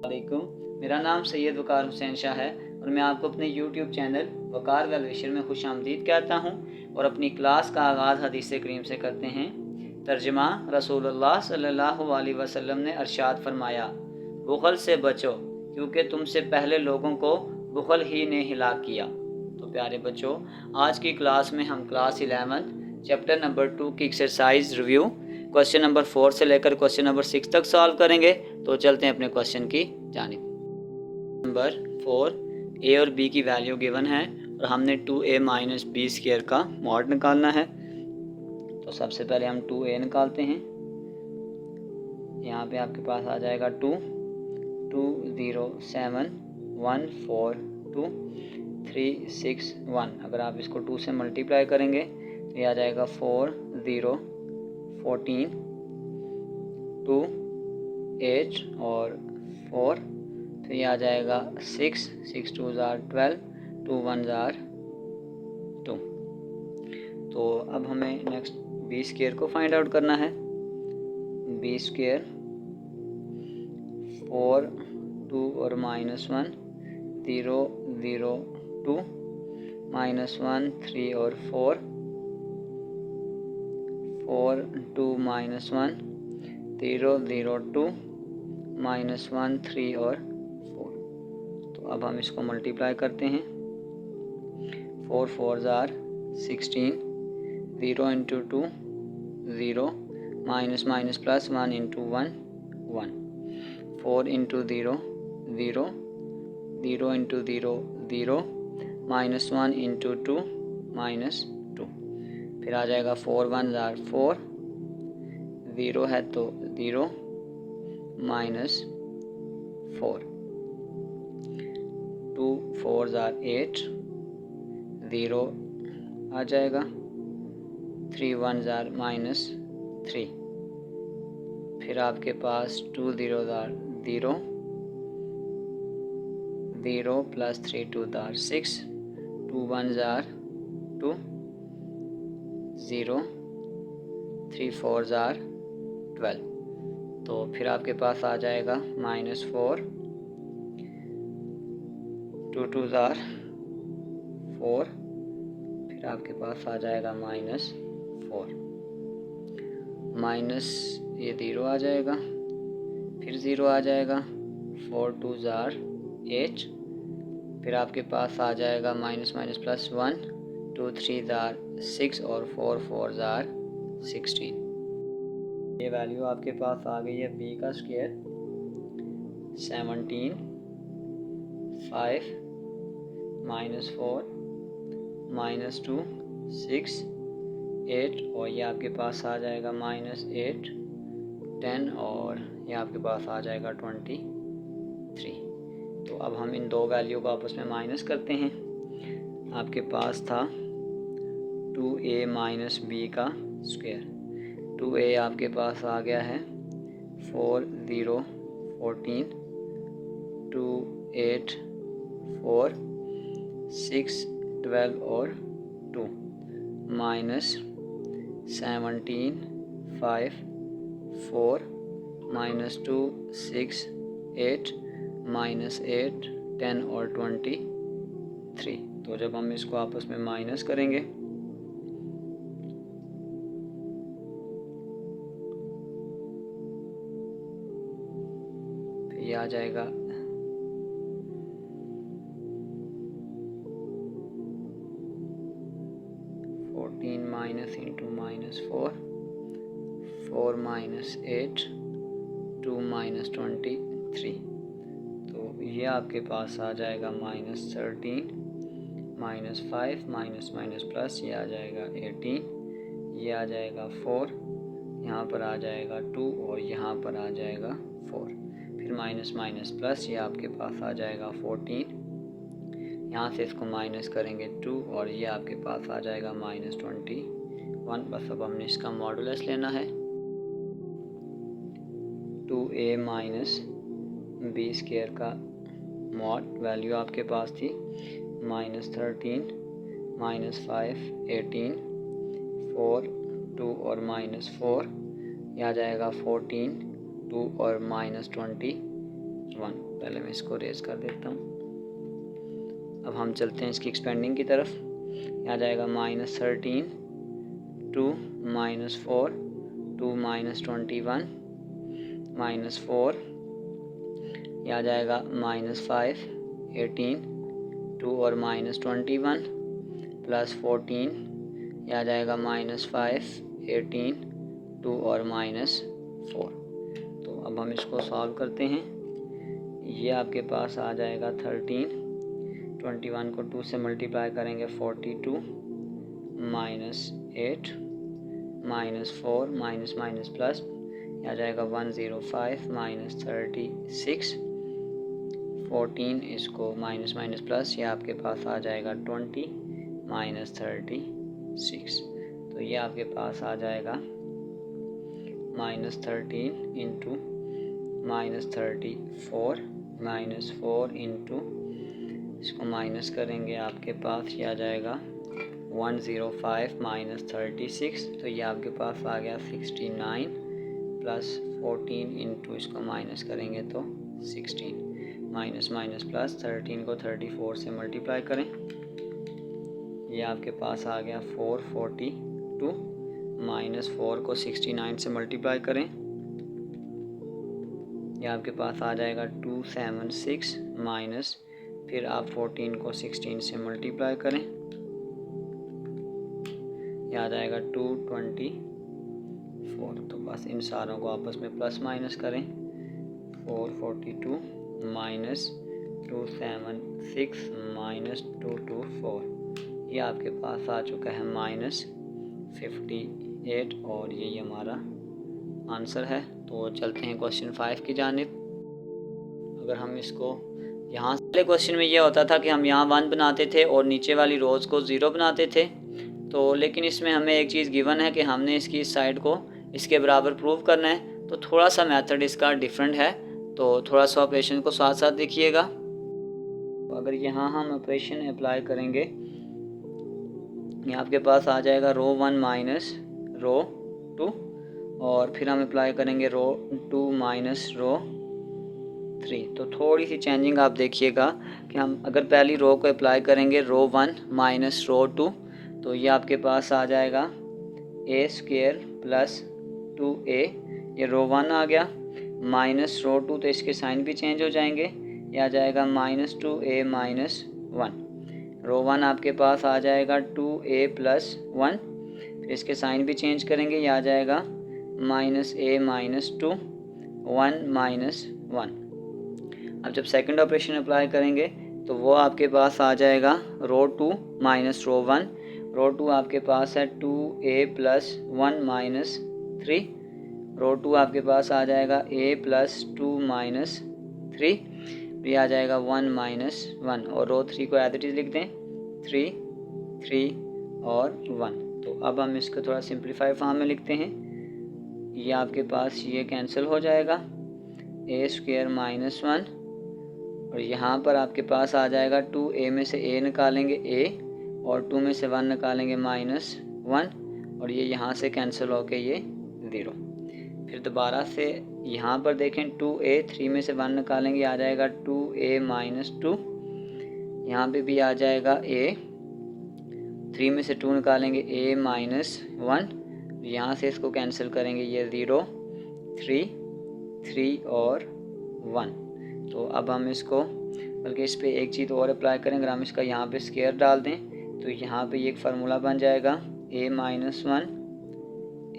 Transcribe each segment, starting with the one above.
वालेकुम, मेरा नाम सैयद वकार हुसैन शाह है और मैं आपको अपने YouTube चैनल वकार वेल विशर में खुश आमदीद कहता हूँ। और अपनी क्लास का आगाज़ हदीस करीम से करते हैं। तर्जमा रसूलुल्लाह सल्लल्लाहु अलैहि वसल्लम ने इरशाद फरमाया, बुग़ल से बचो क्योंकि तुमसे पहले लोगों को बुग़ल ही ने हिलाक किया। तो प्यारे बच्चों, आज की क्लास में हम क्लास 11 चैप्टर नंबर 2 की एक्सरसाइज रिव्यू क्वेश्चन नंबर 4 से लेकर क्वेश्चन नंबर 6 तक सॉल्व करेंगे। तो चलते हैं अपने क्वेश्चन की जानिब। नंबर 4, ए और बी की वैल्यू गिवन है और हमने 2a माइनस बी स्क्वायर का मॉड निकालना है। तो सबसे पहले हम 2a निकालते हैं। यहाँ पे आपके पास आ जाएगा 2 2 0 7 1 4 2 3 6 1। अगर आप इसको 2 से मल्टीप्लाई करेंगे तो ये आ जाएगा 4 0 14 2 8 और 4, तो ये आ जाएगा 6 6 2 12 2 1 2। तो अब हमें नेक्स्ट बी स्क्वायर को फाइंड आउट करना है। बी स्क्वायर 4 2 और -1 0 0 2 -1 3 और 4 4 2 -1 0 0 2 -1 3 और 4। तो अब हम इसको मल्टीप्लाई करते हैं। 4 4 16 0 into 2 0 minus minus plus 1 into 1 1 4 into 0 0 0 into 0 0 -1 into 2 -2। फिर आ जाएगा 4 1 4 0 है तो 0 -4 2 4 8 0 आ जाएगा 3 1 -3। फिर आपके पास 2 0 0 0 प्लस 3 2 6 2 1 2 0 3 4 12। तो फिर आपके पास आ जाएगा -4 2 2 4। फिर आपके पास आ जाएगा -4 माइनस ये 0 आ जाएगा, फिर 0 आ जाएगा 4 2 8। फिर आपके पास आ जाएगा माइनस माइनस प्लस 1 2 3 6 और 4 4 16। ये वैल्यू आपके पास आ गई है बी का स्क्वायर 17 5 -4 -2 6 8 और ये आपके पास आ जाएगा -8 10 और ये आपके पास आ जाएगा 23। तो अब हम इन दो वैल्यू को आपस में माइनस करते हैं। आपके पास था 2a माइनस बी का स्क्वायर। 2a आपके पास आ गया है 4 0 14 2 8 4 6 12 और 2 -17 5 4 -2 6 8 -8 10 और 23। तो जब हम इसको आपस में माइनस करेंगे तो ये आ जाएगा 14 माइनस इंटू -4 4 -8 2 -23। तो ये आपके पास आ जाएगा -13 -5 माइनस माइनस प्लस ये आ जाएगा 18, ये आ जाएगा 4, यहाँ पर आ जाएगा 2 और यहाँ पर आ जाएगा 4। फिर माइनस माइनस प्लस ये आपके पास आ जाएगा 14, यहाँ से इसको माइनस करेंगे 2 और ये आपके पास आ जाएगा -21। बस अब हमने इसका मॉडुलस लेना है। 2a माइनस बी स्क्वायर का मॉड वैल्यू आपके पास थी -13 -5 18 4 2 और -4, यह आ जाएगा 14 2 और -21। 1। पहले मैं इसको रेज कर देता हूँ। अब हम चलते हैं इसकी एक्सपेंडिंग की तरफ। यहाँ जाएगा -13, 2 -4, 2 -21, -4, यहाँ जाएगा -5, 18, 2 और -21, +14, यहाँ जाएगा -5, 18, 2 और -4। तो अब हम इसको सॉल्व करते हैं। ये आपके पास आ जाएगा 13, 21 को 2 से मल्टीप्लाई करेंगे 42, -8, -4, माइनस प्लस, यहाँ जाएगा 105, -36, 14, इसको माइनस प्लस, ये आपके पास आ जाएगा 20, -36। तो ये आपके पास आ जाएगा -13 इंटू -34, -4 इंटू, इसको माइनस करेंगे आपके पास ये आ जाएगा 105 -36। तो ये आपके पास आ गया 69 +14 इंटू, इसको माइनस करेंगे तो 16, माइनस प्लस, 13 को 34 से मल्टीप्लाई करें, ये आपके पास आ गया 442, -4 को 69 से मल्टीप्लाई करें, ये आपके पास आ जाएगा 276, माइनस, फिर आप 14 को 16 से मल्टीप्लाई करें, ये आ जाएगा 224। तो बस इन सारों को आपस में प्लस माइनस करें, 442 -276 -224, ये आपके पास आ चुका है -58, और ये हमारा आंसर है। तो चलते हैं क्वेश्चन 5 की जानिब। अगर हम इसको यहाँ पहले क्वेश्चन में ये होता था कि हम यहाँ 1 बनाते थे और नीचे वाली रोज़ को 0 बनाते थे। तो लेकिन इसमें हमें एक चीज़ गिवन है कि हमने इसकी इस साइड को इसके बराबर प्रूव करना है। तो थोड़ा सा मेथड इसका डिफरेंट है, तो थोड़ा सा ऑपरेशन को साथ साथ देखिएगा। तो अगर यहाँ हम ऑपरेशन अप्लाई करेंगे, ये आपके पास आ जाएगा रो 1 माइनस रो 2, और फिर हम अप्लाई करेंगे रो 2 माइनस रो 3। तो थोड़ी सी चेंजिंग आप देखिएगा कि हम अगर पहली रो को अप्लाई करेंगे रो 1 माइनस रो 2, तो ये आपके पास आ जाएगा a² + 2a, ये रो 1 आ गया, माइनस रो 2, तो इसके साइन भी चेंज हो जाएंगे, ये आ जाएगा -2a - 1। रो 1 आपके पास आ जाएगा 2a + 1, फिर इसके साइन भी चेंज करेंगे, ये आ जाएगा -a - 2, 1 - 1। अब जब सेकंड ऑपरेशन अप्लाई करेंगे तो वो आपके पास आ जाएगा रो 2 माइनस रो 1। रो 2 आपके पास है 2a + 1 - 3, रो 2 आपके पास आ जाएगा a + 2 - 3, ये आ जाएगा 1 - 1, और रो 3 को एज इट इज़ लिख दें, 3, 3 और 1। तो अब हम इसको थोड़ा सिंप्लीफाई फॉर्म में लिखते हैं, ये आपके पास ये कैंसिल हो जाएगा, a² - 1, और यहाँ पर आपके पास आ जाएगा 2a में से a निकालेंगे a, और 2 में से 1 निकालेंगे -1, और ये यहाँ से कैंसिल होके ये 0। फिर दोबारा से यहाँ पर देखें 2a, 3 में से 1 निकालेंगे, आ जाएगा 2a - 2, यहाँ पे भी आ जाएगा a, 3 में से 2 निकालेंगे a - 1, यहाँ से इसको कैंसिल करेंगे, ये 0, 3, 3 और 1। तो अब हम इसको, बल्कि इस पे एक चीज़ और अप्लाई करें, अगर हम इसका यहाँ पे स्क्वायर डाल दें तो यहाँ पे ये एक फार्मूला बन जाएगा, a - 1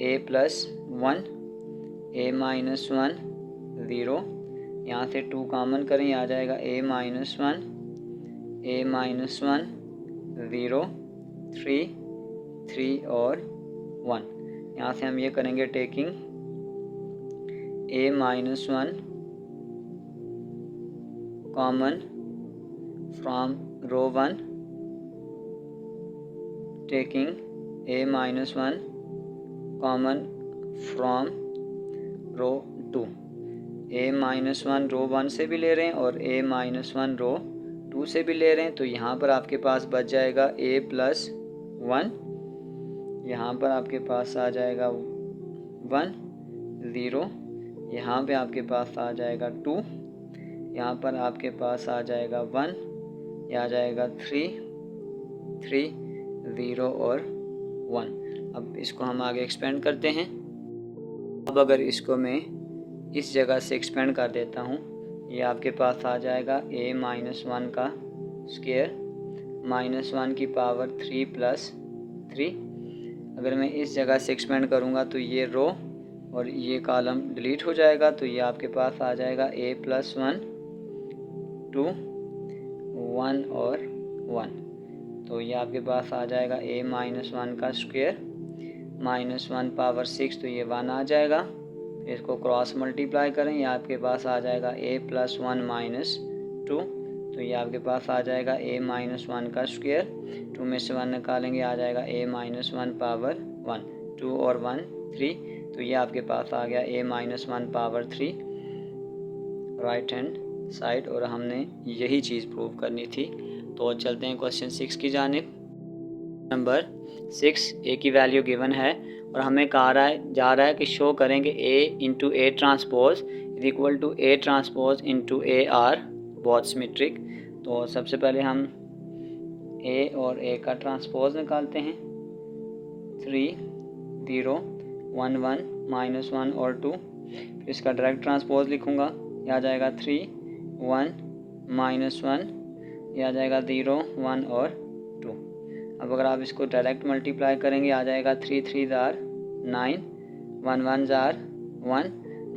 a + 1, a - 1 0, यहाँ से 2 कॉमन करें, आ जाएगा a - 1 a - 1 0, 3, 3 और 1। यहाँ से हम ये करेंगे taking a - 1 common from row 1, taking a - 1 common from row 2। a - 1 row 1 से भी ले रहे हैं और a - 1 रो 2 से भी ले रहे हैं, तो यहाँ पर आपके पास बच जाएगा a + 1, यहाँ पर आपके पास आ जाएगा 1 0, यहाँ पे आपके पास आ जाएगा 2, यहाँ पर आपके पास आ जाएगा 1, यह आ जाएगा 3, 0 और 1। अब इसको हम आगे एक्सपेंड करते हैं। अब अगर इसको मैं इस जगह से एक्सपेंड कर देता हूँ, ये आपके पास आ जाएगा a माइनस 1 का स्क्वायर -1 की पावर 3 + 3। अगर मैं इस जगह से एक्सपेंड करूँगा तो ये रो और ये कॉलम डिलीट हो जाएगा, तो ये आपके पास आ जाएगा a + 1, 2, 1 और 1। तो ये आपके पास आ जाएगा a माइनस 1 का स्क्वायर -1 पावर 6, तो ये 1 आ जाएगा। इसको क्रॉस मल्टीप्लाई करें, ये आपके पास आ जाएगा a + 1 - 2, तो ये आपके पास आ जाएगा a माइनस 1 का स्क्वायर। 2 में से 1 निकालेंगे, आ जाएगा a माइनस 1 पावर 1, 2 और 1 3, तो ये आपके पास आ गया a minus 1 power 3 right hand side. और हमने यही चीज़ प्रूव करनी थी। तो चलते हैं क्वेश्चन 6 की जानिब। नंबर 6, a की वैल्यू गिवन है और हमें कहा जा रहा है कि शो करेंगे a into A transpose is equal to a transpose into a are both symmetric. तो सबसे पहले हम a और a का ट्रांसपोज निकालते हैं। 3, 0, 1, 1, -1 और 2। फिर इसका डायरेक्ट ट्रांसपोज लिखूँगा, यह आ जाएगा 3, 1, -1, यह आ जाएगा 0, 1 और 2। अब अगर आप इसको डायरेक्ट मल्टीप्लाई करेंगे, आ जाएगा 3 3 jar 9, 1 1 jar 1,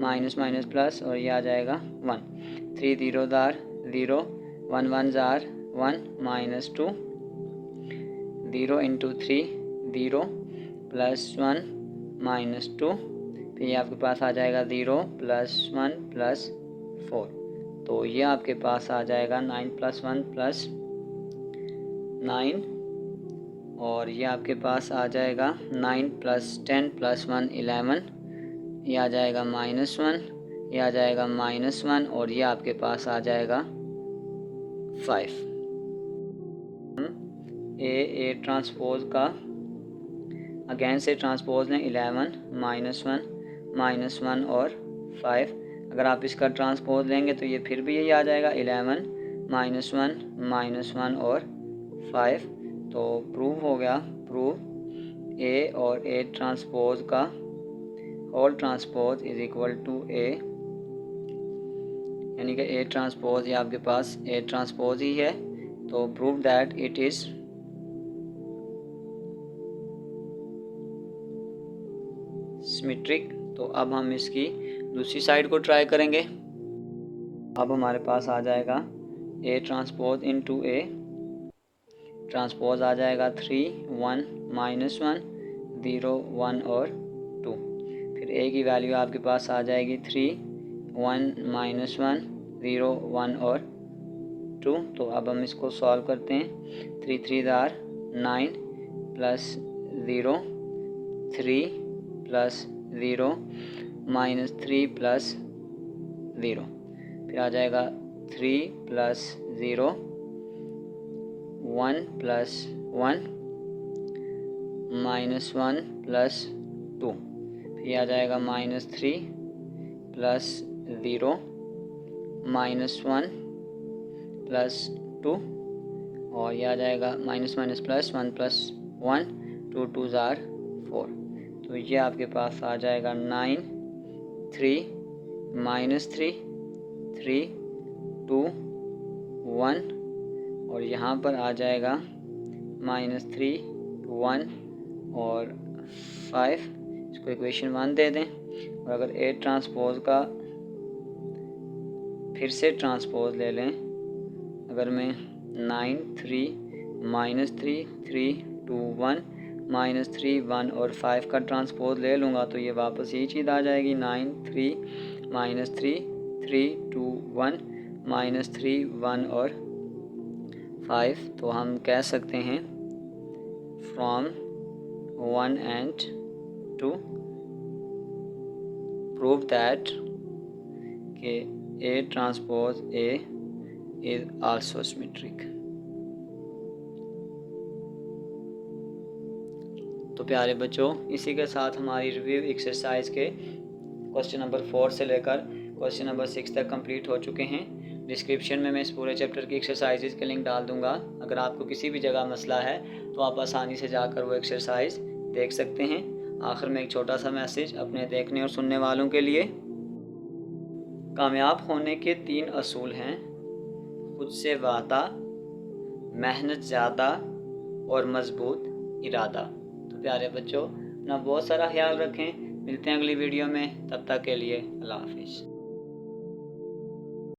minus minus plus और ये आ जाएगा 1, 3 0 जार 0, 1 1 जार 1 -2, 0 इंटू 3 0 +1 -2, फिर ये आपके पास आ जाएगा 0 +1 +4। तो ये आपके पास आ जाएगा 9 + 1 + 9 और ये आपके पास आ जाएगा 9 + 10 + 1 11, ये आ जाएगा -1, ये आ जाएगा -1 और ये आपके पास आ जाएगा 5। ए ट्रांसपोज का अगेंस्ट ए ट्रांसपोज ने 11 -1 -1 और 5। अगर आप इसका ट्रांसपोज लेंगे तो ये फिर भी यही आ जाएगा 11 -1 -1 और 5। तो प्रूव हो गया, प्रूव ए और ए ट्रांसपोज का whole transpose is equal to A, यानी कि ए ट्रांसपोज ये आपके पास ए ट्रांसपोज ही है। तो prove that it is symmetric. तो अब हम इसकी दूसरी साइड को ट्राई करेंगे। अब हमारे पास आ जाएगा A transpose into A transpose आ जाएगा 3 1 -1 0 1 और 2। फिर ए की वैल्यू आपके पास आ जाएगी 3 1 -1 0 1 और 2। तो अब हम इसको सॉल्व करते हैं। 3 3 जार 9 + 0 3 + 0 -3 + 0, फिर आ जाएगा 3 + 0 1 + 1 -1 + 2, फिर आ जाएगा -3 + 0 -1 + 2 और यह आ जाएगा -1 + 1 + 1 2 2 जार 4। तो ये आपके पास आ जाएगा 9 3 -3 3 2 1 और यहाँ पर आ जाएगा -3 1 और 5। इसको इक्वेशन 1 दे दें। और अगर ए ट्रांसपोज का फिर से ट्रांसपोज ले लें, अगर मैं 9 3 -3 3 2 1 -3 1 और 5 का ट्रांसपोज ले लूँगा तो ये वापस यही चीज़ आ जाएगी 9 3 -3 3 2 1 -3 1 और 5। तो हम कह सकते हैं फ्रॉम 1 and 2 प्रूव दैट कि A transpose A is also symmetric. तो प्यारे बच्चों, इसी के साथ हमारी रिव्यू एक्सरसाइज के क्वेश्चन नंबर 4 से लेकर क्वेश्चन नंबर 6 तक कंप्लीट हो चुके हैं। डिस्क्रिप्शन में मैं इस पूरे चैप्टर की एक्सरसाइजेज के लिंक डाल दूंगा। अगर आपको किसी भी जगह मसला है तो आप आसानी से जाकर वो एक्सरसाइज देख सकते हैं। आखिर में एक छोटा सा मैसेज अपने देखने और सुनने वालों के लिए। कामयाब होने के 3 असूल हैं: खुद से वादा, मेहनत ज़्यादा और मजबूत इरादा। तो प्यारे बच्चों, अपना बहुत सारा ख्याल रखें। मिलते हैं अगली वीडियो में, तब तक के लिए अल्लाह हाफिज़।